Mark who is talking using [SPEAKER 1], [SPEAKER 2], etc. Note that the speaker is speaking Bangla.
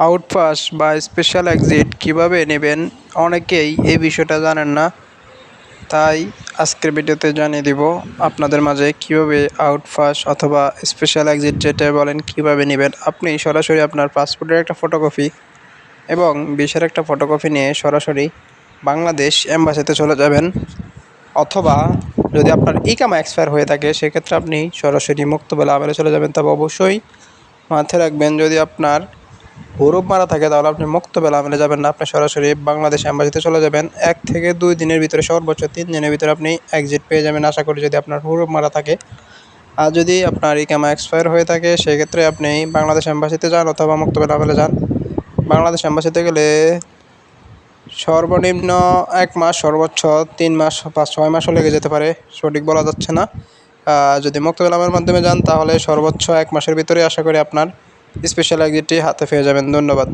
[SPEAKER 1] আউটপাস বা স্পেশাল এক্সিট কীভাবে নেবেন অনেকেই এই বিষয়টা জানেন না, তাই আজকের ভিডিওতে জানিয়ে দিব আপনাদের মাঝে কীভাবে আউটপাস অথবা স্পেশাল এক্সিট যেটা বলেন কীভাবে নেবেন। আপনি সরাসরি আপনার পাসপোর্টের একটা ফটোকপি এবং ভিসার একটা ফটোকপি নিয়ে সরাসরি বাংলাদেশ এম্বাসিতে চলে যাবেন, অথবা যদি আপনার ইকামা এক্সপায়ার হয়ে থাকে সেক্ষেত্রে আপনি সরাসরি মুক্তবেলা আমেলে চলে যাবেন। তবে অবশ্যই মাথায় রাখবেন, যদি আপনার হরুপ মারা থাকে তাহলে আপনি মুক্তবেলা আমেলে যাবেন না, আপনি সরাসরি বাংলাদেশ এম্বাসিতে চলে যাবেন। 1 থেকে 2 দিনের ভিতরে, সর্বোচ্চ 3 দিনের ভিতরে আপনি এক্সিট পেয়ে যাবেন আশা করি, যদি আপনার হরুপ মারা থাকে। আর যদি আপনার ইকামা এক্সপায়ার হয়ে থাকে সেক্ষেত্রে আপনি বাংলাদেশ এম্বাসিতে যান অথবা মুক্তবেলা আমেলে যান। বাংলাদেশ এম্বাসিতে গেলে সর্বনিম্ন 1 মাস, সর্বোচ্চ 3 মাস বা 6 মাসও লেগে যেতে পারে, সঠিক বলা যাচ্ছে না। যদি মুক্তবেলা আমেলের মাধ্যমে যান তাহলে সর্বোচ্চ 1 মাসের ভিতরে আশা করি আপনার স্পেশাল এক্সিটটি হাতে পেয়ে যাবেন। ধন্যবাদ।